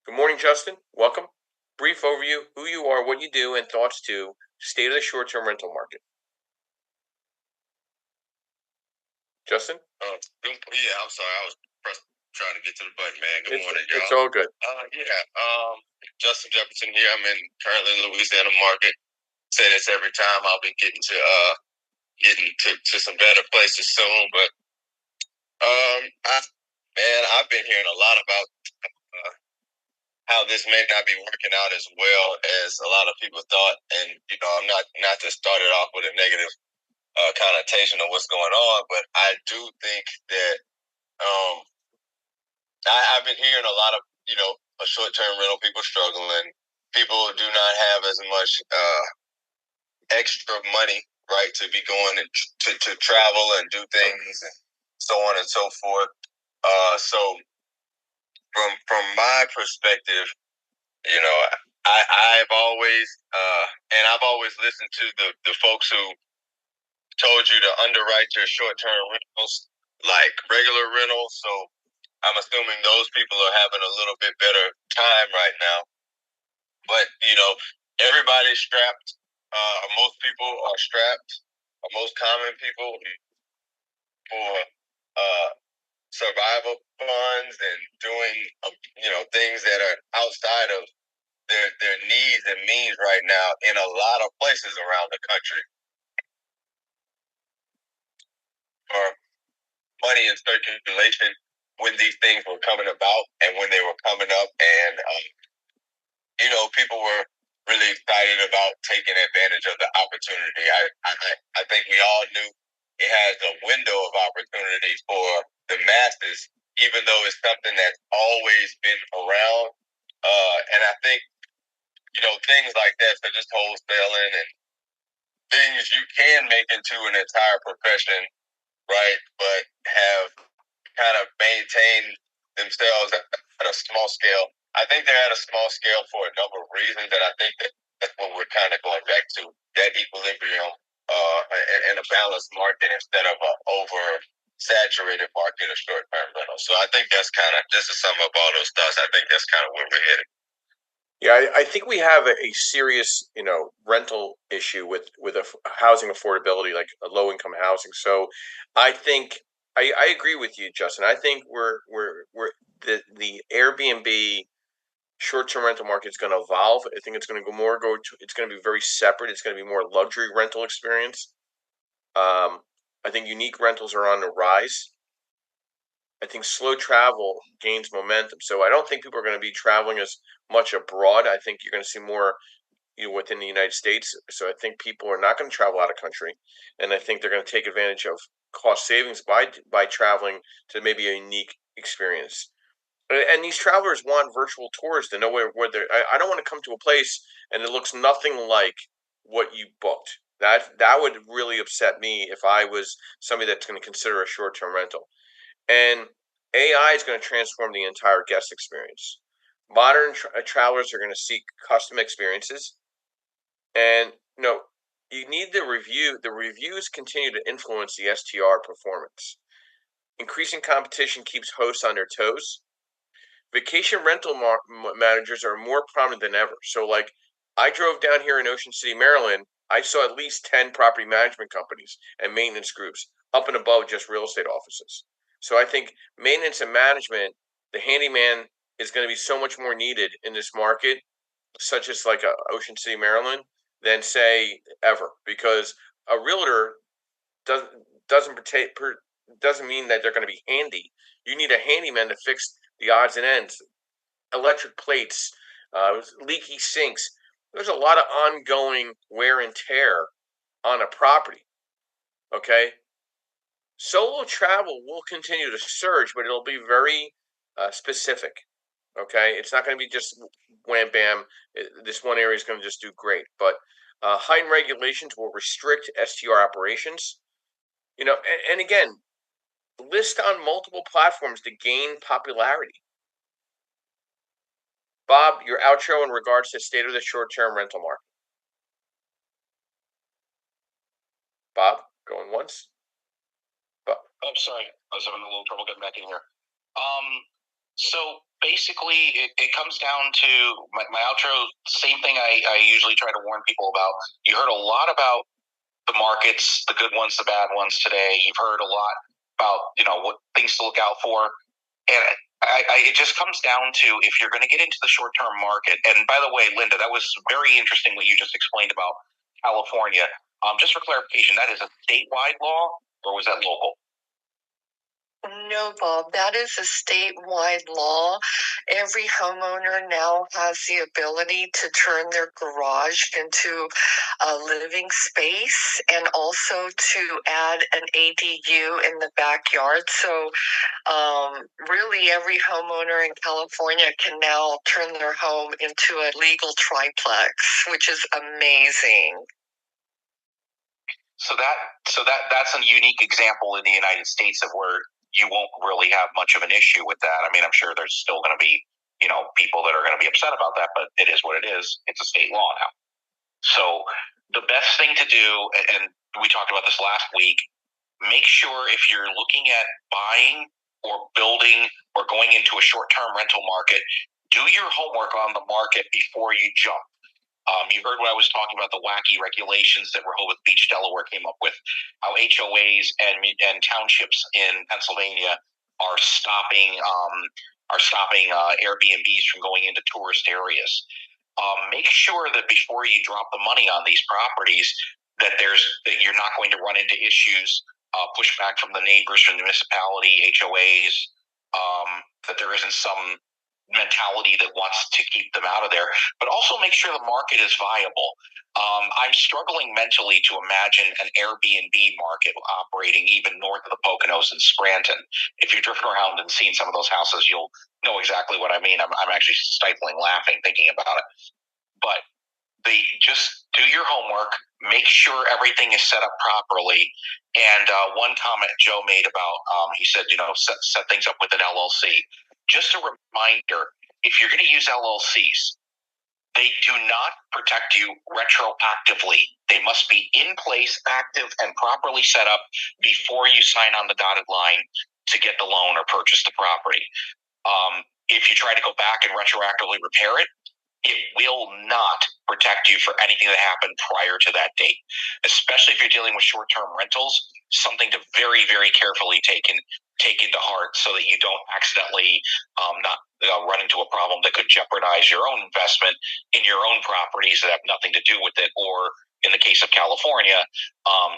Good morning, Justin. Welcome. Brief overview, who you are, what you do, and thoughts to state of the short-term rental market. Justin? Yeah, I'm sorry. I was trying to get to the button, man. Good morning, y'all. It's all good. Justin Jefferson here. I'm currently in Louisiana market. Say this every time. I'll be getting to some better places soon. But I've been hearing a lot about how this may not be working out as well as a lot of people thought. And I'm not to start it off with a negative connotation of what's going on, but I do think that I've been hearing a lot of short-term rental people struggling. People do not have as much extra money, right, to be going to travel and do things and so on and so forth. So from my perspective, I've always and I've always listened to the folks who told you to underwrite your short-term rentals like regular rentals. So I'm assuming those people are having a little bit better time right now. But, everybody's strapped. Most people are strapped. Most common people for survival funds and doing things that are outside of their needs and means right now in a lot of places around the country for money in circulation when these things were coming about and when they were coming up, and people were really excited about taking advantage of the opportunity. I think we all knew it has a window of opportunity for the masses, even though it's something that's always been around. And I think things like that, such as wholesaling and things you can make into an entire profession, right? But have kind of maintained themselves at a small scale. I think they're at a small scale for a number of reasons, and I think that's what we're kind of going back to, that equilibrium and a balanced market instead of an over-saturated market of short-term rentals. So I think that's kind of, just to sum up all those thoughts, I think that's kind of where we're headed. Yeah, I think we have a serious, rental issue with a housing affordability, like a low income housing. So, I think I agree with you, Justin. I think we're the Airbnb short term rental market is going to evolve. I think it's going to it's going to be very separate. It's going to be more luxury rental experience. I think unique rentals are on the rise. I think slow travel gains momentum. So I don't think people are going to be traveling as much abroad. I think you're going to see more within the United States. So I think people are not going to travel out of country, and I think they're going to take advantage of cost savings by traveling to maybe a unique experience. And these travelers want virtual tours to know where they're. I don't want to come to a place and it looks nothing like what you booked. That would really upset me if I was somebody that's going to consider a short term rental. And AI is going to transform the entire guest experience. Modern travelers are going to seek custom experiences, and you need the review. The reviews continue to influence the STR performance. Increasing competition keeps hosts on their toes. Vacation rental managers are more prominent than ever. So, like, I drove down here in Ocean City, Maryland. I saw at least 10 property management companies and maintenance groups up and above just real estate offices. So, I think maintenance and management, the handyman is going to be so much more needed in this market, such as like Ocean City, Maryland, than say ever, because a realtor doesn't doesn't doesn't mean that they're going to be handy. You need a handyman to fix the odds and ends, electric plates, leaky sinks. There's a lot of ongoing wear and tear on a property. Okay, solo travel will continue to surge, but it'll be very specific. Okay, it's not going to be just wham bam. This one area is going to just do great, but heightened regulations will restrict STR operations. And again, list on multiple platforms to gain popularity. Bob, your outro in regards to state of the short-term rental market. Bob, going once. I'm sorry, I was having a little trouble getting back in here. So basically, it comes down to my outro. Same thing I usually try to warn people about. You heard a lot about the markets, the good ones, the bad ones today. You've heard a lot about what things to look out for, and it just comes down to, if you're going to get into the short term market. And by the way, Linda, that was very interesting what you just explained about California. Just for clarification, that is a statewide law, or was that local? No, Bob, that is a statewide law. Every homeowner now has the ability to turn their garage into a living space and also to add an ADU in the backyard. So really every homeowner in California can now turn their home into a legal triplex, which is amazing. So that's a unique example in the United States of where you won't really have much of an issue with that. I mean, I'm sure there's still going to be, people that are going to be upset about that, but it is what it is. It's a state law now. So the best thing to do, and we talked about this last week, make sure if you're looking at buying or building or going into a short-term rental market, do your homework on the market before you jump. You heard what I was talking about, the wacky regulations that Rehoboth Beach, Delaware came up with, how HOAs and townships in Pennsylvania are stopping Airbnbs from going into tourist areas. Make sure that before you drop the money on these properties, that you're not going to run into issues, pushback from the neighbors, from the municipality, HOAs, that there isn't some mentality that wants to keep them out of there, but also make sure the market is viable. I'm struggling mentally to imagine an Airbnb market operating even north of the Poconos and Scranton. If you're drifting around and seeing some of those houses, you'll know exactly what I mean. I'm actually stifling laughing thinking about it. But just do your homework, make sure everything is set up properly. And one comment Joe made about, he said, set things up with an LLC. Just a reminder, if you're going to use LLCs, they do not protect you retroactively. They must be in place, active, and properly set up before you sign on the dotted line to get the loan or purchase the property. If you try to go back and retroactively repair it, it will not protect you for anything that happened prior to that date, especially if you're dealing with short-term rentals. Something to very, very carefully take into heart so that you don't accidentally not run into a problem that could jeopardize your own investment in your own properties that have nothing to do with it, or in the case of California,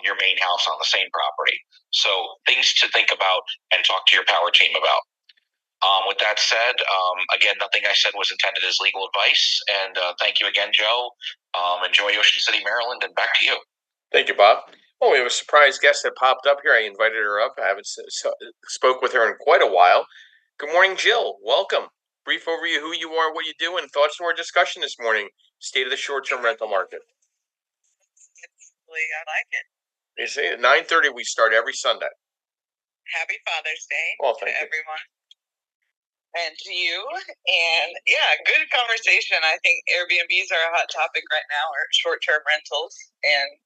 your main house on the same property. So things to think about and talk to your power team about. With that said, again, nothing I said was intended as legal advice. And thank you again, Joe. Enjoy Ocean City, Maryland, and back to you. Thank you, Bob. Well, we have a surprise guest that popped up here. I invited her up. I haven't spoke with her in quite a while. Good morning, Jill. Welcome. Brief overview of who you are, what you do, and thoughts to our discussion this morning. State of the short-term rental market. I like it. You see, at 9:30 we start every Sunday. Happy Father's Day to everyone. And to you. And yeah, good conversation. I think Airbnbs are a hot topic right now, or short-term rentals. And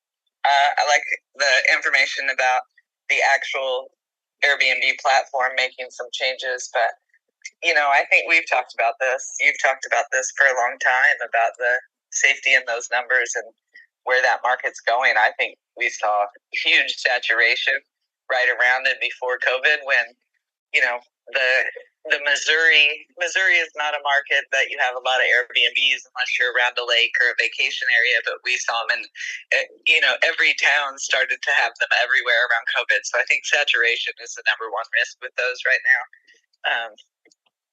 I like the information about the actual Airbnb platform making some changes. But, I think we've talked about this. You've talked about this for a long time, about the safety in those numbers and where that market's going. I think we saw huge saturation right around it before COVID when, the Missouri is not a market that you have a lot of Airbnbs unless you're around a lake or a vacation area, but we saw them and every town started to have them everywhere around COVID. So I think saturation is the number one risk with those right now.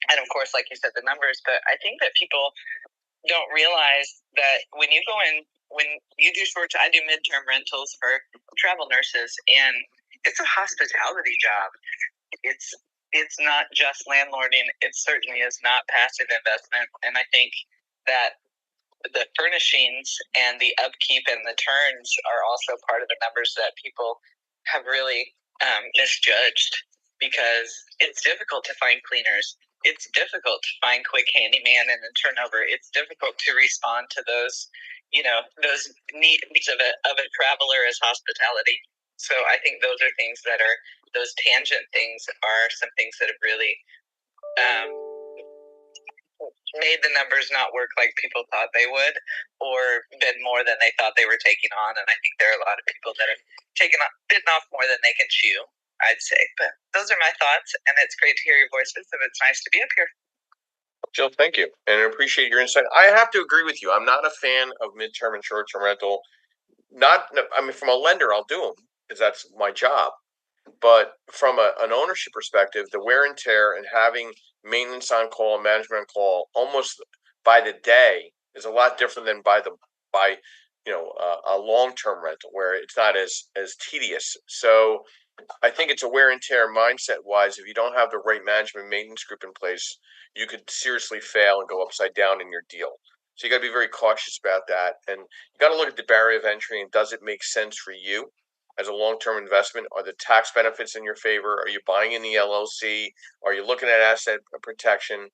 And of course, like you said, the numbers, but I think that people don't realize that when you do I do midterm rentals for travel nurses, and it's a hospitality job. It's not just landlording. It certainly is not passive investment. And I think that the furnishings and the upkeep and the turns are also part of the numbers that people have really misjudged, because it's difficult to find cleaners. It's difficult to find quick handyman and then turnover. It's difficult to respond to those, those needs of a traveler as hospitality. So I think those are things those tangent things are some things that have really made the numbers not work like people thought they would, or been more than they thought they were taking on. And I think there are a lot of people that have bitten off more than they can chew, I'd say. But those are my thoughts, and it's great to hear your voices, and it's nice to be up here. Jill, thank you, and I appreciate your insight. I have to agree with you. I'm not a fan of midterm and short-term rental. From a lender, I'll do them because that's my job. But from an ownership perspective, the wear and tear and having maintenance on call, management on call, almost by the day, is a lot different than by a long-term rental where it's not as tedious. So I think it's a wear and tear mindset wise. If you don't have the right management maintenance group in place, you could seriously fail and go upside down in your deal. So you got to be very cautious about that, and you got to look at the barrier of entry and does it make sense for you as a long-term investment? Are the tax benefits in your favor? Are you buying in the LLC? Are you looking at asset protection?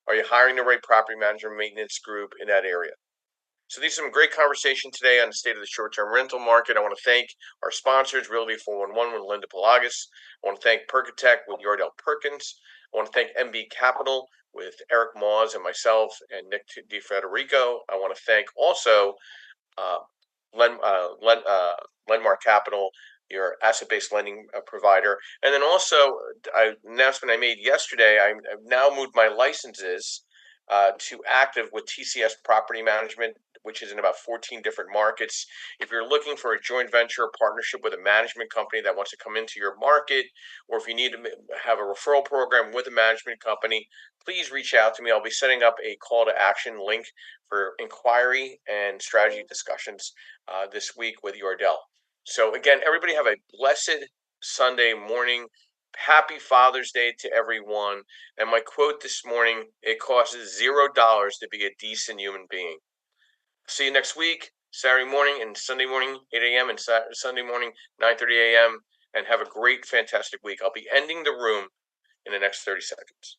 Are you hiring the right property management maintenance group in that area? So these are some great conversation today on the state of the short-term rental market. I want to thank our sponsors, Realty 411 with Linda Pelagas. I want to thank Percatech with Yardell Perkins. I want to thank MB Capital with Eric Moz and myself and Nick DiFederico. I want to thank also Lenmark Capital your asset-based lending provider. And then also, an announcement I made yesterday, I've now moved my licenses to active with TCS Property Management, which is in about 14 different markets. If you're looking for a joint venture or partnership with a management company that wants to come into your market, or if you need to have a referral program with a management company, please reach out to me. I'll be setting up a call to action link for inquiry and strategy discussions this week with Yordell. So again, everybody have a blessed Sunday morning. Happy Father's Day to everyone. And my quote this morning, it costs $0 to be a decent human being. See you next week, Saturday morning and Sunday morning, 8 a.m. and Sunday morning, 9:30 a.m. And have a great, fantastic week. I'll be ending the room in the next 30 seconds.